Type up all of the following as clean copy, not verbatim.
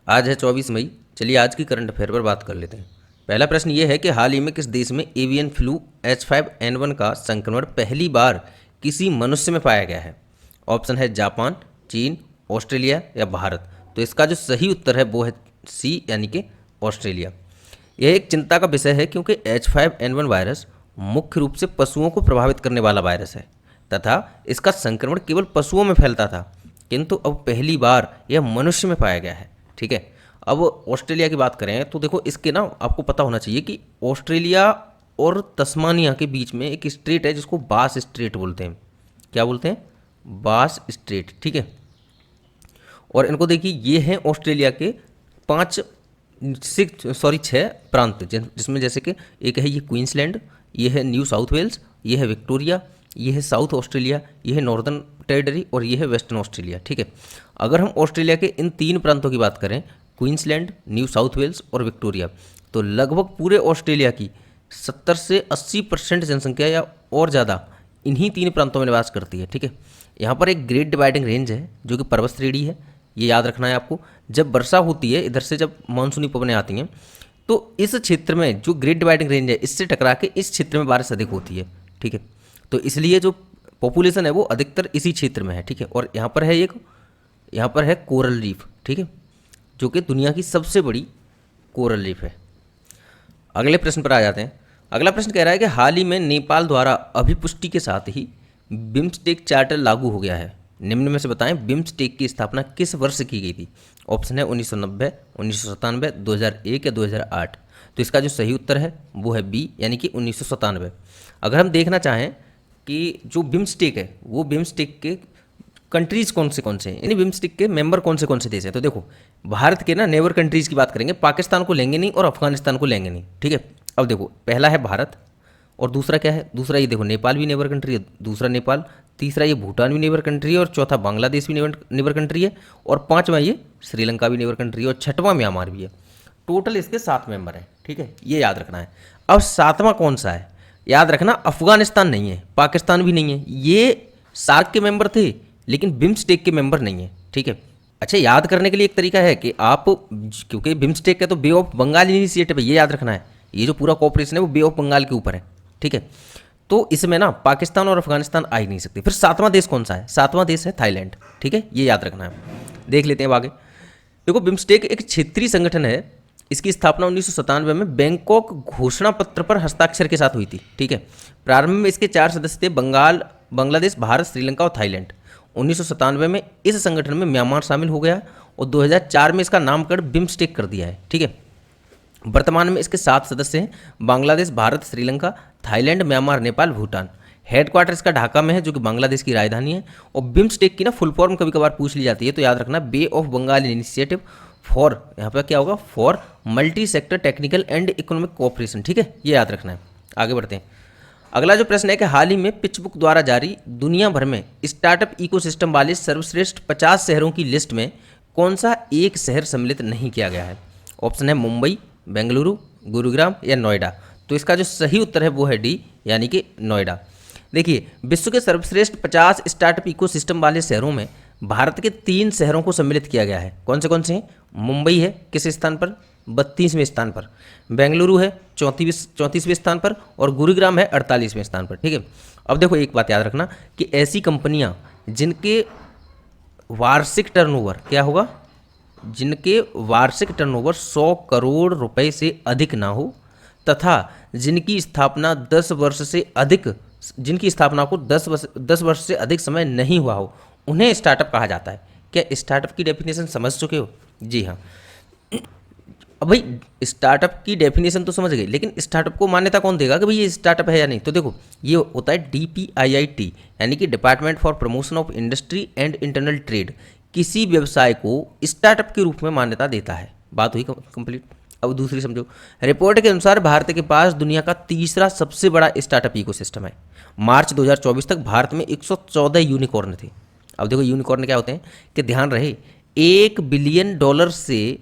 आज है 24 मई। चलिए आज की करंट अफेयर पर बात कर लेते हैं। पहला प्रश्न ये है कि हाल ही में किस देश में एवियन फ्लू H5N1 का संक्रमण पहली बार किसी मनुष्य में पाया गया है? ऑप्शन है जापान, चीन, ऑस्ट्रेलिया या भारत। तो इसका जो सही उत्तर है वो है सी, यानी कि ऑस्ट्रेलिया। यह एक चिंता का विषय है क्योंकि H5N1 वायरस मुख्य रूप से पशुओं को प्रभावित करने वाला वायरस है तथा इसका संक्रमण केवल पशुओं में फैलता था, किंतु अब पहली बार यह मनुष्य में पाया गया है। ठीक है। अब ऑस्ट्रेलिया की बात करें तो देखो, इसके ना आपको पता होना चाहिए कि ऑस्ट्रेलिया और तस्मानिया के बीच में एक स्ट्रेट है जिसको बास स्ट्रेट बोलते हैं। क्या बोलते हैं? बास स्ट्रेट। ठीक है। और इनको देखिए, ये हैं ऑस्ट्रेलिया के छः प्रांत, जिसमें जैसे कि एक है ये क्वींसलैंड, ये है न्यू साउथ वेल्स, ये है विक्टोरिया, ये है साउथ ऑस्ट्रेलिया, ये है नॉर्दर्न टेरिटरी और ये है वेस्टर्न ऑस्ट्रेलिया। ठीक है। अगर हम ऑस्ट्रेलिया के इन तीन प्रांतों की बात करें, क्वींसलैंड, न्यू साउथ वेल्स और विक्टोरिया, तो लगभग पूरे ऑस्ट्रेलिया की 70 से 80% जनसंख्या या और ज़्यादा इन्हीं तीन प्रांतों में निवास करती है। ठीक है। यहाँ पर एक ग्रेट डिवाइडिंग रेंज है जो कि पर्वत श्रेणी है, ये याद रखना है आपको। जब वर्षा होती है इधर से, जब मानसूनी पवनें आती हैं, तो इस क्षेत्र में जो ग्रेट डिवाइडिंग रेंज है इससे टकरा के इस क्षेत्र में बारिश अधिक होती है। ठीक है। तो इसलिए जो पॉपुलेशन है वो अधिकतर इसी क्षेत्र में है। ठीक है। और यहाँ पर है कोरल रीफ। ठीक है, जो कि दुनिया की सबसे बड़ी कोरल रीफ है। अगले प्रश्न पर आ जाते हैं। अगला प्रश्न कह रहा है कि हाल ही में नेपाल द्वारा अभिपुष्टि के साथ ही बिम्स्टेक चार्टर लागू हो गया है। निम्न में से बताएं बिम्स्टेक की स्थापना किस वर्ष की गई थी? ऑप्शन है 1990, 1997, 2001 या 2008। तो इसका जो सही उत्तर है वो है बी, यानी कि 1997। अगर हम देखना चाहें कि जो बिम्स्टेक है वो बिम्स्टेक के कंट्रीज़ कौन से हैं, यानी बिम्स्टेक के मेंबर कौन से देश हैं, तो देखो भारत के ना नेबर कंट्रीज़ की बात करेंगे, पाकिस्तान को लेंगे नहीं और अफगानिस्तान को लेंगे नहीं। ठीक है। अब देखो, पहला है भारत और दूसरा क्या है? दूसरा ये देखो नेपाल भी नेबर कंट्री है, दूसरा नेपाल, तीसरा ये भूटान भी नेबर कंट्री है और चौथा बांग्लादेश भी नेबर कंट्री है और पाँचवा ये श्रीलंका भी नेबर कंट्री है और छठवां म्यांमार भी है। टोटल इसके 7 मेंबर हैं। ठीक है, ये याद रखना है। अब 7वां कौन सा है? याद रखना, अफगानिस्तान नहीं है, पाकिस्तान भी नहीं है। ये सार्क के मेंबर थे लेकिन बिम्स्टेक के मेंबर नहीं है। ठीक है। अच्छा, याद करने के लिए एक तरीका है कि आप, क्योंकि बिम्स्टेक है तो बे ऑफ बंगाल इनिशिएटिव है, ये याद रखना है। ये जो पूरा कॉपरेशन है वो बे ऑफ बंगाल के ऊपर है। ठीक है। तो इसमें ना पाकिस्तान और अफगानिस्तान आ ही नहीं सकते। फिर 7वां देश कौन सा है? 7वां देश है थाईलैंड। ठीक है, ये याद रखना है। देख लेते हैं अब आगे। देखो, बिम्स्टेक एक क्षेत्रीय संगठन है। इसकी स्थापना 1997 में बैंकॉक घोषणा पत्र पर हस्ताक्षर के साथ हुई थी। ठीक है। प्रारंभ में इसके 4 सदस्य थे, बंगाल, बांग्लादेश, भारत, श्रीलंका और थाईलैंड। 1997 में इस संगठन में म्यांमार शामिल हो गया और 2004 में इसका नामकरण बिम्स्टेक कर दिया है। ठीक है। वर्तमान में इसके 7 सदस्य हैं, Bangladesh, Bharat, Sri Lanka, Thailand, Myanmar, Nepal, Bhutan. Headquarter इसका ढाका में है जो कि बांग्लादेश की राजधानी है। और बिम्स्टेक की ना फुल फॉर्म कभी कभार पूछ ली जाती है, तो याद रखना बे ऑफ बंगाल इनिशिएटिव फॉर, यहाँ पर क्या होगा, for multi sector technical and economic cooperation. ठीक है, ये याद रखना है। आगे बढ़ते हैं। अगला जो प्रश्न है कि हाल ही में पिचबुक द्वारा जारी दुनिया भर में स्टार्टअप इकोसिस्टम वाले सर्वश्रेष्ठ 50 शहरों की लिस्ट में कौन सा एक शहर सम्मिलित नहीं किया गया है? ऑप्शन है मुंबई, बेंगलुरु, गुरुग्राम या नोएडा। तो इसका जो सही उत्तर है वो है डी, यानी कि नोएडा। देखिए, विश्व के सर्वश्रेष्ठ 50 स्टार्टअप इकोसिस्टम वाले शहरों में भारत के 3 शहरों को सम्मिलित किया गया है। कौन से हैं? मुंबई है किस स्थान पर? 32वें स्थान पर। बेंगलुरु है 34वें स्थान पर और गुरुग्राम है 48वें स्थान पर। ठीक है। अब देखो, एक बात याद रखना कि ऐसी कंपनियां जिनके वार्षिक टर्नओवर क्या होगा, जिनके वार्षिक टर्नओवर 100 करोड़ रुपए से अधिक ना हो तथा जिनकी स्थापना 10 वर्ष से अधिक, जिनकी स्थापना को 10 वर्ष से अधिक समय नहीं हुआ हो, उन्हें स्टार्टअप कहा जाता है। क्या स्टार्टअप की डेफिनेशन समझ चुके हो? जी हाँ। अब भाई, स्टार्टअप की डेफिनेशन तो समझ गए, लेकिन स्टार्टअप को मान्यता कौन देगा कि भाई ये स्टार्टअप है या नहीं? तो देखो, ये होता है DPIIT, यानी कि department for promotion of industry and internal trade. किसी व्यवसाय को स्टार्टअप के रूप में मान्यता देता है। बात हुई कंप्लीट। अब दूसरी समझो। रिपोर्ट के अनुसार भारत के पास दुनिया का तीसरा सबसे बड़ा स्टार्टअप इकोसिस्टम है। मार्च 2024 तक भारत में 114 यूनिकॉर्न थे। अब देखो, यूनिकॉर्न क्या होते हैं कि ध्यान रहे, $1 बिलियन से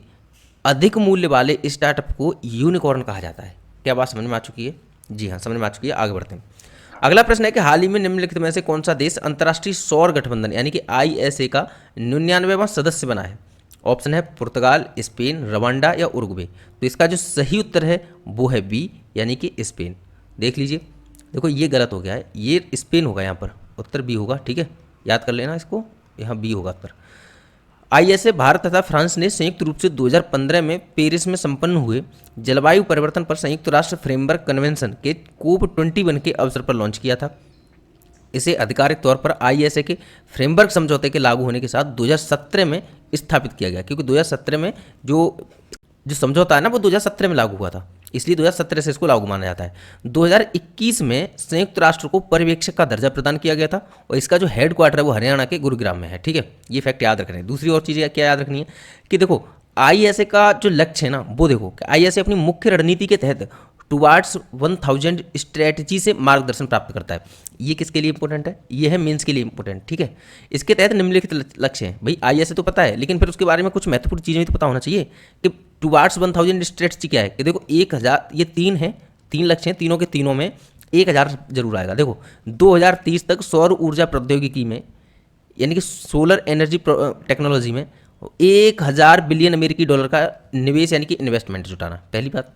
अधिक मूल्य वाले स्टार्टअप को यूनिकॉर्न कहा जाता है। क्या बात समझ में आ चुकी है? जी हाँ, समझ में आ चुकी है। आगे बढ़ते हैं। अगला प्रश्न है कि हाल ही में निम्नलिखित में से कौन सा देश अंतर्राष्ट्रीय सौर गठबंधन यानी कि ISA का 99वां सदस्य बना है? ऑप्शन है पुर्तगाल, स्पेन, रवांडा या उरुग्वे। तो इसका जो सही उत्तर है वो है बी, यानी कि स्पेन। देख लीजिए, देखो ये गलत हो गया है, ये स्पेन होगा, यहाँ पर उत्तर बी होगा, ठीक है, याद कर लेना इसको, यहाँ बी होगा उत्तर। आईएसए भारत तथा फ्रांस ने संयुक्त रूप से 2015 में पेरिस में संपन्न हुए जलवायु परिवर्तन पर संयुक्त राष्ट्र फ्रेमवर्क कन्वेंशन के COP21 के अवसर पर लॉन्च किया था। इसे आधिकारिक तौर पर आईएसए के फ्रेमवर्क समझौते के लागू होने के साथ 2017 में स्थापित किया गया, क्योंकि 2017 में जो समझौता है ना वो 2017 में लागू हुआ था, इसलिए 2017 से इसको लागू माना जाता है। 2021 में संयुक्त राष्ट्र को पर्यवेक्षक का दर्जा प्रदान किया गया था और इसका जो हेडक्वार्टर है वो हरियाणा के गुरुग्राम में है, ठीक है, ये फैक्ट याद रखना है। दूसरी और चीज़ क्या याद रखनी है कि देखो आईएसए का जो लक्ष्य है ना वो देखो, आईएसए अपनी मुख्य रणनीति के तहत टुवार्ड्स 1000 स्ट्रेटजी से मार्गदर्शन प्राप्त करता है। ये किसके लिए इंपॉर्टेंट है, ये है मेंस के लिए इंपॉर्टेंट, ठीक है। इसके तहत निम्नलिखित लक्ष्य हैं, भाई आईएसए तो पता है, लेकिन फिर उसके बारे में कुछ महत्वपूर्ण चीज़ें भी तो पता होना चाहिए कि टुवार्ड्स 1000 स्ट्रेटजी क्या है। कि देखो 1000, ये 3 हैं, 3 लक्ष्य हैं, तीनों के तीनों में 1000 जरूर आएगा। देखो 2030 तक सौर ऊर्जा प्रौद्योगिकी में, यानी कि सोलर एनर्जी टेक्नोलॉजी में 1000 बिलियन अमेरिकी डॉलर का निवेश यानी कि इन्वेस्टमेंट जुटाना, पहली बात।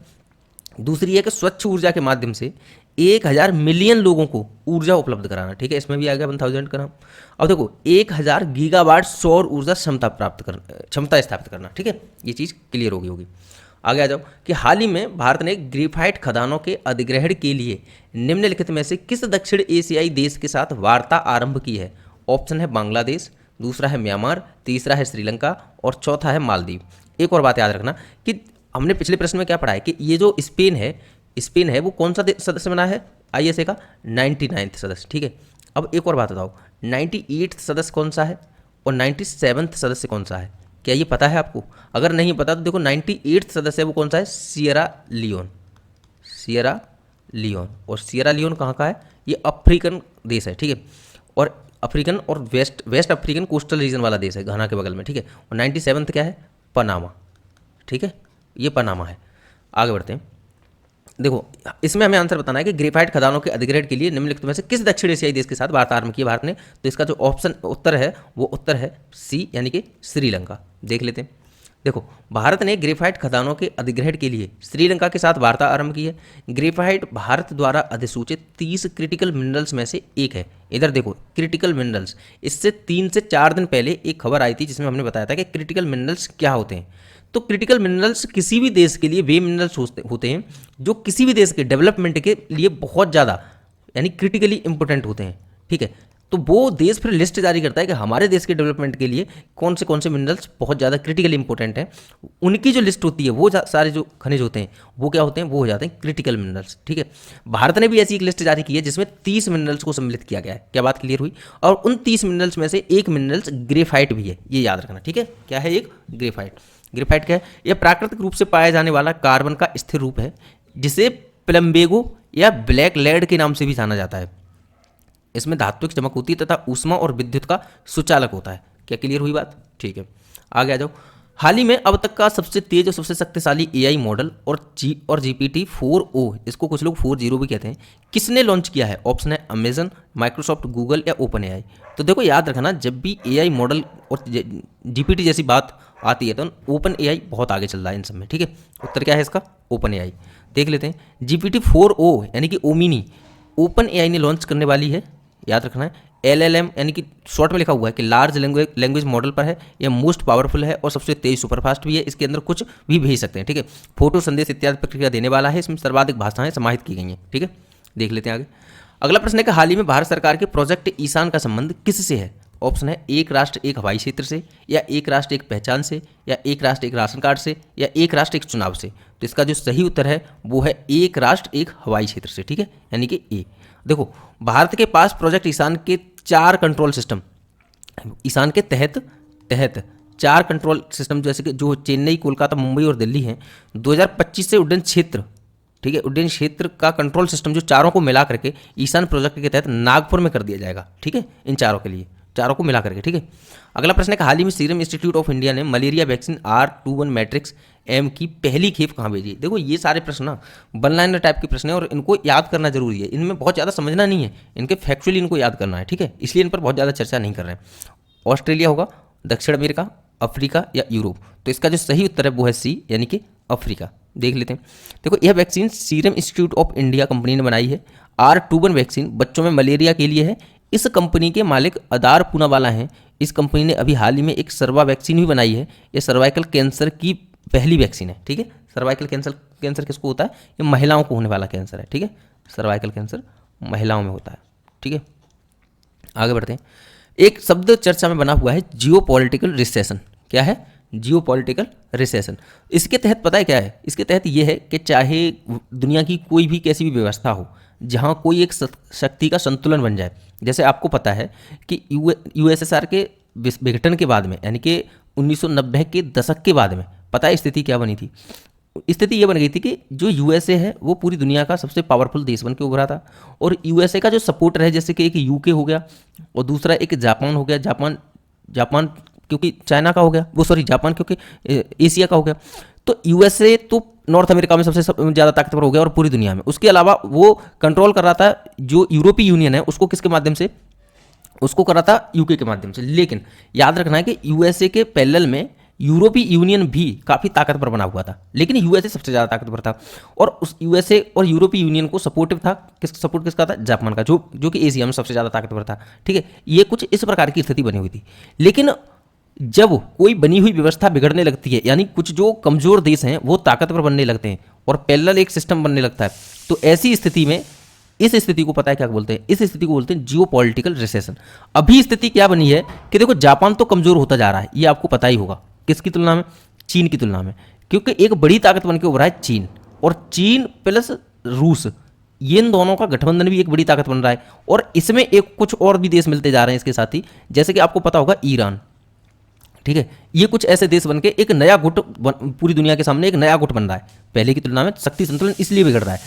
दूसरी है कि स्वच्छ ऊर्जा के माध्यम से 1000 मिलियन लोगों को ऊर्जा उपलब्ध कराना, ठीक है, इसमें भी आ गया 1000 का नाम। अब देखो 1000 गीगावाट सौर ऊर्जा क्षमता स्थापित करना, ठीक है, ये चीज़ क्लियर होगी। आगे आ जाओ कि हाल ही में भारत ने ग्रेफाइट खदानों के अधिग्रहण के लिए निम्नलिखित में से किस दक्षिण एशियाई देश के साथ वार्ता आरंभ की है। ऑप्शन है बांग्लादेश, दूसरा है म्यांमार, तीसरा है श्रीलंका और चौथा है मालदीव। एक और बात याद रखना कि हमने पिछले प्रश्न में क्या पढ़ा है कि ये जो स्पेन है वो कौन सा सदस्य बना है आईएसए का, 99 सदस्य, ठीक है। अब एक और बात बताओ, 98 सदस्य कौन सा है और 97 सदस्य कौन सा है, क्या ये पता है आपको? अगर नहीं पता तो देखो 98 सदस्य वो कौन सा है, सियरा लियोन। और सियरा लियोन कहाँ का है, ये अफ्रीकन देश है, ठीक है, और अफ्रीकन और वेस्ट अफ्रीकन कोस्टल रीजन वाला देश है, घाना के बगल में, ठीक है। और 97 क्या है, पनामा, ठीक है, ये पनामा है। आगे बढ़ते हैं, देखो इसमें हमें आंसर बताना है कि ग्रेफाइट खदानों के अधिग्रहण के लिए निम्नलिखित में से किस दक्षिण एशियाई देश के साथ वार्ता आरंभ की है भारत ने। तो इसका जो उत्तर है वो उत्तर है सी, यानी कि श्रीलंका। देख लेते हैं, देखो भारत ने ग्रेफाइट खदानों के अधिग्रहण के लिए श्रीलंका के साथ वार्ता आरंभ की है। ग्रेफाइट भारत द्वारा अधिसूचित 30 क्रिटिकल मिनरल्स में से एक है। इधर देखो क्रिटिकल मिनरल्स, इससे 3 से 4 दिन पहले एक खबर आई थी जिसमें हमने बताया था कि क्रिटिकल मिनरल्स क्या होते हैं। तो क्रिटिकल मिनरल्स किसी भी देश के लिए वे मिनरल्स होते हैं जो किसी भी देश के डेवलपमेंट के लिए बहुत ज़्यादा यानी क्रिटिकली इंपॉर्टेंट होते हैं, ठीक है। तो वो देश फिर लिस्ट जारी करता है कि हमारे देश के डेवलपमेंट के लिए कौन से मिनरल्स बहुत ज़्यादा क्रिटिकली इंपॉर्टेंट हैं। उनकी जो लिस्ट होती है वो सारे जो खनिज होते हैं वो क्या होते हैं, वो हो जाते हैं क्रिटिकल मिनरल्स, ठीक है। भारत ने भी ऐसी एक लिस्ट जारी की है जिसमें 30 मिनरल्स को सम्मिलित किया गया है। क्या बात क्लियर हुई? और उन 30 मिनरल्स में से एक मिनरल्स ग्रेफाइट भी है, ये याद रखना, ठीक है। क्या है एक ग्रेफाइट? ग्रेफाइट क्या है? यह प्राकृतिक रूप से पाया जाने वाला कार्बन का स्थिर रूप है जिसे प्लम्बेगो या ब्लैक लेड के नाम से भी जाना जाता है। इसमें धात्विक चमक होती है तथा ऊष्मा और विद्युत का सुचालक होता है। क्या क्लियर हुई बात? ठीक है, आगे आ जाओ। हाल ही में अब तक का सबसे तेज और सबसे शक्तिशाली एआई मॉडल और GPT-4o, इसको कुछ लोग 4.0 भी कहते हैं, किसने लॉन्च किया है? ऑप्शन है अमेजन, माइक्रोसॉफ्ट, गूगल या ओपन एआई। तो देखो याद रखना, जब भी एआई मॉडल और GPT जैसी बात आती है तो ओपन एआई बहुत आगे चल रहा है इन सब में, ठीक है। उत्तर क्या है इसका? Open AI. देख लेते हैं, GPT-4o यानी कि ओमिनी ओपन एआई ने लॉन्च करने वाली है। याद रखना है LLM यानी कि शॉर्ट में लिखा हुआ है कि लार्ज लैंग्वेज मॉडल पर है, यह मोस्ट पावरफुल है और सबसे तेज सुपरफास्ट भी है। इसके अंदर कुछ भी भेज सकते हैं, ठीक है। फोटो, संदेश इत्यादि प्रक्रिया देने वाला है। इसमें सर्वाधिक भाषाएं समाहित की गई हैं, ठीक है। देख लेते हैं आगे। अगला प्रश्न है कि हाल ही में भारत सरकार के प्रोजेक्ट ईशान का संबंध किससे है? ऑप्शन है एक राष्ट्र एक हवाई क्षेत्र से, या एक राष्ट्र एक पहचान से, या एक राष्ट्र एक राशन कार्ड से, या एक राष्ट्र एक चुनाव से। तो इसका जो सही उत्तर है वो है एक राष्ट्र एक हवाई क्षेत्र से, ठीक है, यानी कि ए। देखो भारत के पास प्रोजेक्ट ईशान के 4 कंट्रोल सिस्टम, ईशान के तहत 4 कंट्रोल सिस्टम जैसे कि जो चेन्नई, कोलकाता, मुंबई और दिल्ली हैं। 2025 से उड्डयन क्षेत्र, ठीक है, उड्डयन क्षेत्र का कंट्रोल सिस्टम जो चारों को मिला करके ईशान प्रोजेक्ट के तहत नागपुर में कर दिया जाएगा, ठीक है, इन चारों के लिए, चारों को मिला करके, ठीक है। अगला प्रश्न है कि हाल ही में सीरम इंस्टीट्यूट ऑफ इंडिया ने malaria vaccine R21 matrix M की पहली खेप कहाँ भेजी? देखो ये सारे प्रश्न ना वन लाइनर टाइप के प्रश्न हैं और इनको याद करना जरूरी है। इनमें बहुत ज़्यादा समझना नहीं है, इनके फैक्चुअली इनको याद करना है, ठीक है, इसलिए इन पर बहुत ज़्यादा चर्चा नहीं कर रहे हैं। ऑस्ट्रेलिया होगा, दक्षिण अमेरिका, अफ्रीका या यूरोप। तो इसका जो सही उत्तर है वो है सी, यानी कि अफ्रीका। देख लेते हैं। देखो, यह vaccine serum institute of India company ने बनाई है। R21 वैक्सीन बच्चों में मलेरिया के लिए है। इस कंपनी के मालिक अदार पूनावाला हैं। इस कंपनी ने अभी हाल ही में एक सर्वा वैक्सीन भी बनाई है। ये सर्वाइकल कैंसर की पहली वैक्सीन है। ठीक है, सर्वाइकल कैंसर किसको होता है? ये महिलाओं को होने वाला कैंसर है। ठीक है, सर्वाइकल कैंसर महिलाओं में होता है। ठीक है, आगे बढ़ते हैं। एक शब्द चर्चा में बना हुआ है, जियो पॉलिटिकल रिसेशन। क्या है? जियो पॉलिटिकल रिसेशन। इसके तहत पता है क्या है? इसके तहत ये है कि चाहे दुनिया की कोई भी कैसी भी व्यवस्था हो, जहाँ कोई एक शक्ति का संतुलन बन जाए। जैसे आपको पता है कि यूएसएसआर के विघटन के बाद में, यानी कि 1990 के दशक के बाद में, पता है स्थिति क्या बनी थी? स्थिति ये बन गई थी कि जो यूएसए है वो पूरी दुनिया का सबसे पावरफुल देश बन के उभरा था, और यूएसए का जो सपोर्टर है, जैसे कि एक यूके हो गया और दूसरा एक जापान हो गया। जापान क्योंकि चाइना का हो गया, वो सॉरी जापान क्योंकि एशिया का हो गया। तो यूएसए तो नॉर्थ अमेरिका में सबसे ज़्यादा ताकतवर हो गया और पूरी दुनिया में। उसके अलावा वो कंट्रोल कर रहा था जो यूरोपीय यूनियन है उसको, किसके माध्यम से? उसको कर रहा था यूके के माध्यम से। लेकिन याद रखना है कि यूएसए के पैरेलल में यूरोपीय यूनियन भी काफ़ी ताकतवर बना हुआ था, लेकिन यूएसए सबसे ज़्यादा ताकतवर था। और उस यूएसए और यूरोपीय यूनियन को सपोर्टिव था, सपोर्ट किसका था? जापान का, जो कि एशिया में सबसे ज़्यादा ताकतवर था। ठीक है, ये कुछ इस प्रकार की स्थिति बनी हुई थी। लेकिन जब कोई बनी हुई व्यवस्था बिगड़ने लगती है, यानी कुछ जो कमज़ोर देश हैं वो ताकतवर बनने लगते हैं और पैरेलल एक सिस्टम बनने लगता है, तो ऐसी स्थिति में इस स्थिति को पता है क्या बोलते हैं? इस स्थिति को बोलते हैं जियो पॉलिटिकल रिसेशन। अभी स्थिति क्या बनी है कि देखो, जापान तो कमज़ोर होता जा रहा है, ये आपको पता ही होगा। किसकी तुलना में? चीन की तुलना में, क्योंकि एक बड़ी ताकत बन के उभरा है चीन, और चीन प्लस रूस, ये इन दोनों का गठबंधन भी एक बड़ी ताकत बन रहा है। और इसमें एक कुछ और भी देश मिलते जा रहे हैं इसके साथ ही, जैसे कि आपको पता होगा ईरान। ठीक है, ये कुछ ऐसे देश बन के एक नया गुट पूरी दुनिया के सामने एक नया गुट बन रहा है। पहले की तुलना में शक्ति संतुलन इसलिए बिगड़ रहा है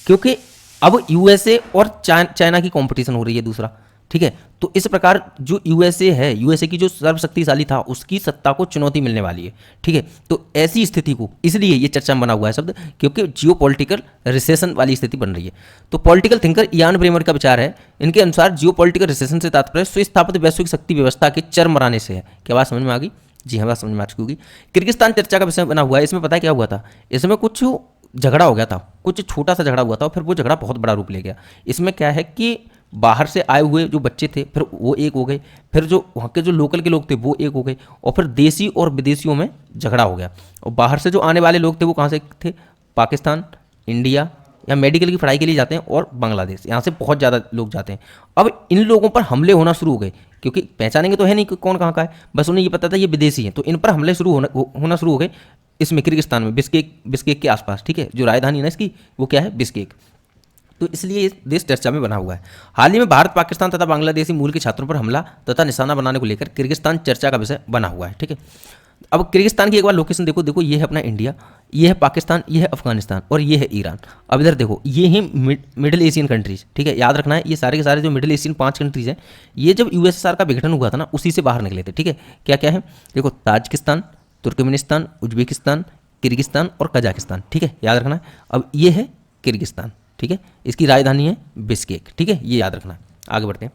क्योंकि अब यूएसए और चाइना की कंपटीशन हो रही है दूसरा। ठीक है, तो इस प्रकार जो यूएसए है, यूएसए की जो सर्वशक्तिशाली था, उसकी सत्ता को चुनौती मिलने वाली है। ठीक है, तो ऐसी स्थिति को, इसलिए ये चर्चा में बना हुआ है शब्द, क्योंकि जियो पॉलिटिकल रिसेशन वाली स्थिति बन रही है। तो पॉलिटिकल थिंकर इयान ब्रेमर का विचार है, इनके अनुसार जियो पॉलिटिकल रिसेशन से तात्पर्य सुस्थापित वैश्विक शक्ति व्यवस्था के चरमराने से है। क्या बात समझ में आ गई? जी हाँ, बात समझ में आ चुकी होगी। किर्गिस्तान चर्चा का विषय बना हुआ है। इसमें पता है क्या हुआ था? इसमें कुछ झगड़ा हो गया था, कुछ छोटा सा झगड़ा हुआ था, और फिर वो झगड़ा बहुत बड़ा रूप ले गया। इसमें क्या है कि बाहर से आए हुए जो बच्चे थे फिर वो एक हो गए, फिर जो वहाँ के जो लोकल के लोग थे वो एक हो गए, और फिर देसी और विदेशियों में झगड़ा हो गया। और बाहर से जो आने वाले लोग थे वो कहाँ से थे? पाकिस्तान, इंडिया, या मेडिकल की पढ़ाई के लिए जाते हैं, और बांग्लादेश, यहाँ से बहुत ज़्यादा लोग जाते हैं। अब इन लोगों पर हमले होना शुरू हो गए, क्योंकि पहचानेंगे तो है नहीं कि कौन कहाँ का है, बस उन्हें ये पता था ये विदेशी हैं, तो इन पर हमले होना शुरू हो गए। इसमें किर्गिस्तान में बिस्केक के आसपास। ठीक है, जो राजधानी है ना इसकी, वो क्या है? बिस्केक। तो इसलिए ये देश चर्चा में बना हुआ है। हाल ही में भारत, पाकिस्तान तथा बांग्लादेशी मूल के छात्रों पर हमला तथा निशाना बनाने को लेकर किर्गिस्तान चर्चा का विषय बना हुआ है। ठीक है, अब किर्गिस्तान की एक बार लोकेशन देखो, ये है अपना इंडिया, ये है पाकिस्तान, ये है अफगानिस्तान, और ये है ईरान। अब इधर देखो, ये है मिडिल एशियन कंट्रीज। ठीक है, याद रखना है ये सारे के सारे जो मिडिल एशियन 5 कंट्रीज हैं, ये जब यूएसएसआर का विघटन हुआ था ना, उसी से बाहर निकले थे। ठीक है, क्या क्या है? देखो, ताजिकिस्तान, तुर्कमेनिस्तान, उज्बेकिस्तान, किर्गिस्तान और कजाकिस्तान। ठीक है, याद रखना है। अब ये है किर्गिस्तान। ठीक है, इसकी राजधानी है बिस्केक। ठीक है, ये याद रखना है। आगे बढ़ते हैं।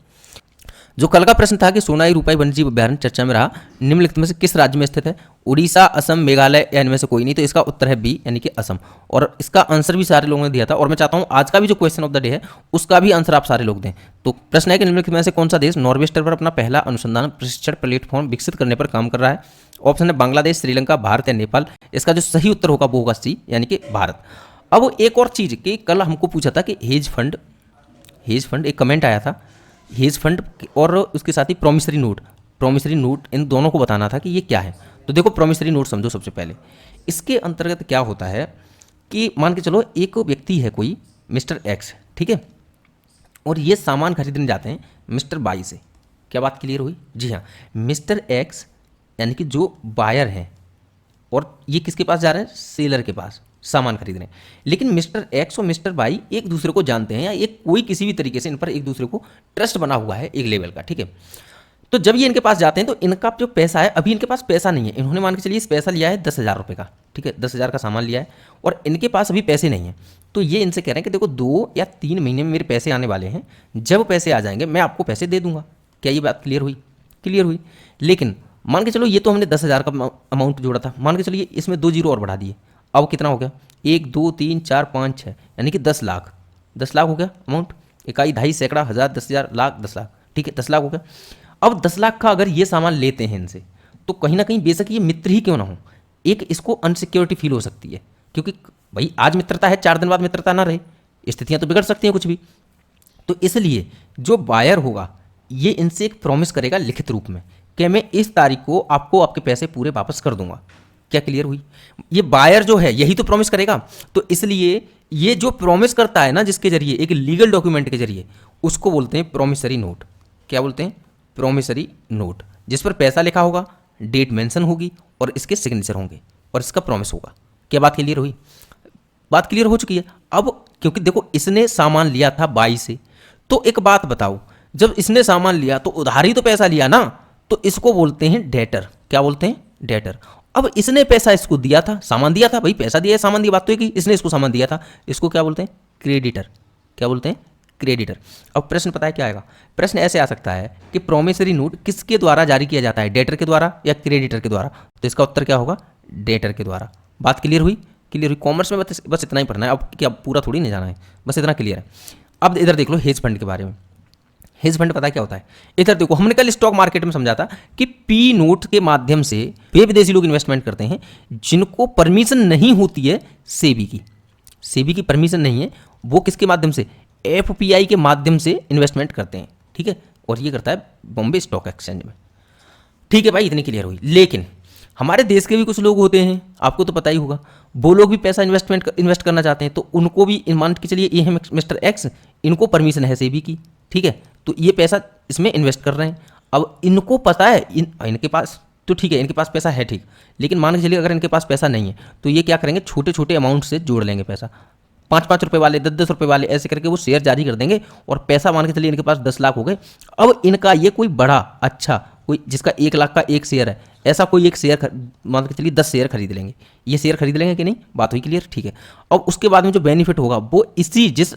जो कल का प्रश्न था कि सोनाई रूपाई वन्यजीव अभ्यारण्य चर्चा में रहा, निम्नलिखित में से किस राज्य में स्थित है? उड़ीसा, असम, मेघालय या इनमें से कोई नहीं। तो इसका उत्तर है बी, यानी कि असम। और इसका आंसर भी सारे लोगों ने दिया था, और मैं चाहता हूं आज का भी जो क्वेश्चन ऑफ द डे है उसका भी आंसर आप सारे लोग दें। तो प्रश्न है कि निम्नलिखित में से कौन सा देश नॉर्वे स्तर पर अपना पहला अनुसंधान प्रशिक्षण प्लेटफॉर्म विकसित करने पर काम कर रहा है? ऑप्शन है बांग्लादेश, श्रीलंका, भारत या नेपाल। इसका जो सही उत्तर होगा वो होगा सी, यानी कि भारत। अब एक और चीज़ कि कल हमको पूछा था कि हेज फंड एक कमेंट आया था, हेज फंड और उसके साथ ही प्रॉमिसरी नोट, इन दोनों को बताना था कि ये क्या है। तो देखो, प्रॉमिसरी नोट समझो सबसे पहले। इसके अंतर्गत क्या होता है कि मान के चलो एक व्यक्ति है कोई, मिस्टर एक्स, ठीक है, और ये सामान खरीदने जाते हैं मिस्टर वाई से। क्या बात क्लियर हुई? जी हाँ, मिस्टर एक्स यानी कि जो बायर हैं, और ये किसके पास जा रहे हैं? सेलर के पास सामान खरीदने। लेकिन मिस्टर एक्स और मिस्टर वाई एक दूसरे को जानते हैं, या एक कोई किसी भी तरीके से इन पर एक दूसरे को ट्रस्ट बना हुआ है एक लेवल का। ठीक है, तो जब ये इनके पास जाते हैं तो इनका जो पैसा है, अभी इनके पास पैसा नहीं है, इन्होंने मान के चलिए इस पैसा लिया है 10,000 रुपये का। ठीक है, 10,000 का सामान लिया है और इनके पास अभी पैसे नहीं हैं। तो ये इनसे कह रहे हैं कि देखो 2 या 3 महीने में मेरे पैसे आने वाले हैं, जब पैसे आ जाएंगे मैं आपको पैसे दे दूंगा। क्या ये बात क्लियर हुई? क्लियर हुई। लेकिन मान के चलो ये तो हमने 10,000 का अमाउंट जोड़ा था, मान के चलिए इसमें 2 जीरो और बढ़ा दिए, अब कितना हो गया, 1 2 3 4 5 6, यानी कि 10 लाख। 10 लाख हो गया अमाउंट, इकाई, दहाई, सैकड़ा, हज़ार, 10,000, लाख, 10 लाख, ठीक है, 10 लाख हो गया। अब 10 लाख का अगर ये सामान लेते हैं इनसे, तो कहीं ना कहीं बेशक ये मित्र ही क्यों ना हो, एक इसको अनसिक्योरिटी फील हो सकती है, क्योंकि भाई आज मित्रता है, 4 दिन बाद मित्रता ना रहे, स्थितियां तो बिगड़ सकती हैं कुछ भी। तो इसलिए जो बायर होगा ये इनसे एक प्रॉमिस करेगा लिखित रूप में कि मैं इस तारीख को आपको आपके पैसे पूरे वापस कर दूंगा। क्या क्लियर हुई? ये बायर जो है यही तो प्रॉमिस करेगा, तो इसलिए ये जो प्रॉमिस करता है ना, जिसके जरिए, एक लीगल डॉक्यूमेंट के जरिए, उसको बोलते हैं प्रॉमिसरी नोट। क्या बोलते हैं? प्रॉमिसरी नोट, जिस पर पैसा लिखा होगा, डेट मेंशन होगी और इसके सिग्नेचर होंगे और इसका प्रॉमिस होगा। क्या बात क्लियर हुई? बात क्लियर हो चुकी है। अब क्योंकि देखो इसने सामान लिया था बाई से, तो एक बात बताओ, जब इसने सामान लिया तो उधारी तो पैसा लिया ना, तो इसको बोलते हैं डेटर। क्या बोलते हैं? डेटर। अब इसने पैसा इसको दिया था, सामान दिया था, भाई पैसा दिया है, सामान दिया, बात तो है कि इसने इसको सामान दिया था, इसको क्या बोलते हैं? क्रेडिटर। क्या बोलते हैं? क्रेडिटर। अब प्रश्न पता है क्या आएगा? प्रश्न ऐसे आ सकता है कि प्रॉमिसरी नोट किसके द्वारा जारी किया जाता है, डेटर के द्वारा या क्रेडिटर के द्वारा? तो इसका उत्तर क्या होगा? डेटर के द्वारा। बात क्लियर हुई? क्लियर हुई। कॉमर्स में बस इतना ही पढ़ना है, अब क्या पूरा थोड़ी नहीं जाना है, बस इतना क्लियर है। अब इधर देख लो हेज फंड के बारे में। हेज फंड पता है क्या होता है? इधर देखो, हमने कल स्टॉक मार्केट में समझा था कि पी नोट के माध्यम से वे विदेशी लोग इन्वेस्टमेंट करते हैं जिनको परमिशन नहीं होती है सेबी की। सेबी की परमिशन नहीं है, वो किसके माध्यम से? एफपीआई के माध्यम से इन्वेस्टमेंट करते हैं, ठीक है, और ये करता है बॉम्बे स्टॉक एक्सचेंज में। ठीक है भाई, इतनी क्लियर हुई। लेकिन हमारे देश के भी कुछ लोग होते हैं, आपको तो पता ही होगा, वो लोग भी पैसा इन्वेस्ट करना चाहते हैं, तो उनको भी मान के चलिए ये है मिस्टर एक्स, इनको परमिशन है सेबी की, ठीक है, तो ये पैसा इसमें इन्वेस्ट कर रहे हैं। अब इनको पता है इनके पास तो ठीक है, इनके पास पैसा है, ठीक, लेकिन मान के चलिए अगर इनके पास पैसा नहीं है, तो ये क्या करेंगे, छोटे छोटे अमाउंट से जोड़ लेंगे पैसा, 5-5 रुपये वाले, 10-10 रुपये वाले, ऐसे करके वो शेयर जारी कर देंगे और पैसा मान के चलिए इनके पास 10 लाख हो गए। अब इनका ये कोई बड़ा अच्छा कोई जिसका 1 लाख का एक शेयर है, ऐसा कोई एक शेयर मान के चलिए 10 शेयर खरीद लेंगे, ये शेयर खरीद लेंगे कि नहीं? बात हुई क्लियर? ठीक है। अब उसके बाद में जो बेनिफिट होगा वो इसी जिस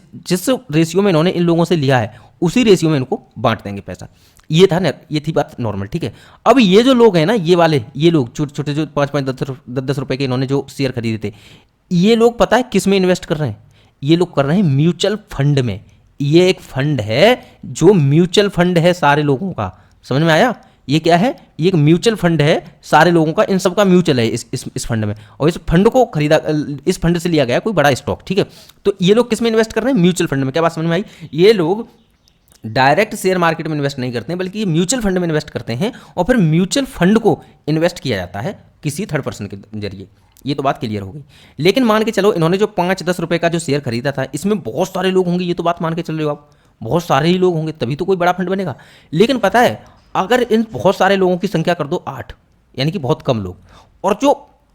रेशियो में इन्होंने इन लोगों से लिया है उसी रेशियो में इनको बांट देंगे पैसा। ये था ना, ये थी बात नॉर्मल, ठीक है। अब ये जो लोग हैं ना, ये वाले, ये लोग छोटे छोटे जो 5-5 10-10 रुपये के इन्होंने जो शेयर खरीदे थे, ये लोग पता है किस में इन्वेस्ट कर रहे हैं? ये लोग कर रहे हैं म्यूचुअल फंड में। ये एक फंड है जो म्यूचुअल फंड है सारे लोगों का, समझ में आया? ये क्या है? ये एक म्यूचुअल फंड है सारे लोगों का, इन सबका म्यूचुअल है इस फंड में, और इस फंड को खरीदा, इस फंड से लिया गया कोई बड़ा स्टॉक, ठीक है। तो ये लोग किस में इन्वेस्ट कर रहे हैं? म्यूचुअल फंड में। क्या बात समझ में आई? ये लोग डायरेक्ट शेयर मार्केट में इन्वेस्ट नहीं करते हैं, बल्कि ये म्यूचुअल फंड में इन्वेस्ट करते हैं, और फिर म्यूचुअल फंड को इन्वेस्ट किया जाता है किसी थर्ड पर्सन के जरिए। ये तो बात क्लियर हो गई। लेकिन मान के चलो इन्होंने जो 5-10 रुपये का जो शेयर खरीदा था, इसमें बहुत सारे लोग होंगे, ये तो बात मान के चल रहे हो आप, बहुत सारे ही लोग होंगे, तभी तो कोई बड़ा फंड बनेगा। लेकिन पता है, अगर इन बहुत सारे लोगों की संख्या कर दो 8, यानी कि बहुत कम लोग, और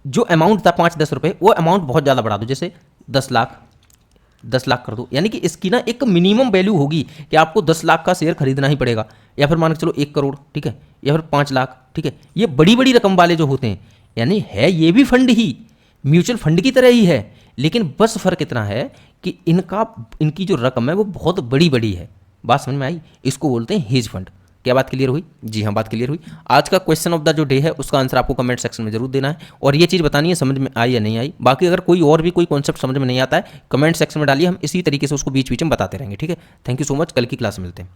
जो अमाउंट था 5-10 रुपये, वो अमाउंट बहुत ज़्यादा बढ़ा दो, जैसे 10 लाख कर दो, यानी कि इसकी ना एक मिनिमम वैल्यू होगी कि आपको 10 लाख का शेयर खरीदना ही पड़ेगा, या फिर मान के चलो 1 करोड़, ठीक है, या फिर 5 लाख, ठीक है। ये बड़ी बड़ी रकम वाले जो होते हैं, यानी है ये भी फंड ही, म्यूचुअल फंड की तरह ही है, लेकिन बस फर्क इतना है कि इनकी जो रकम है वो बहुत बड़ी बड़ी है। बात समझ में आई? इसको बोलते हैं हेज फंड। क्या बात क्लियर हुई? जी हाँ, बात क्लियर हुई। आज का क्वेश्चन ऑफ द जो डे है उसका आंसर आपको कमेंट सेक्शन में जरूर देना है, और ये चीज़ बतानी है समझ में आई या नहीं आई। बाकी अगर कोई और भी कोई कॉन्सेप्ट समझ में नहीं आता है, कमेंट सेक्शन में डालिए, हम इसी तरीके से उसको बीच बीच में बताते रहेंगे, ठीक है। थैंक यू सो मच, कल की क्लास में मिलते हैं।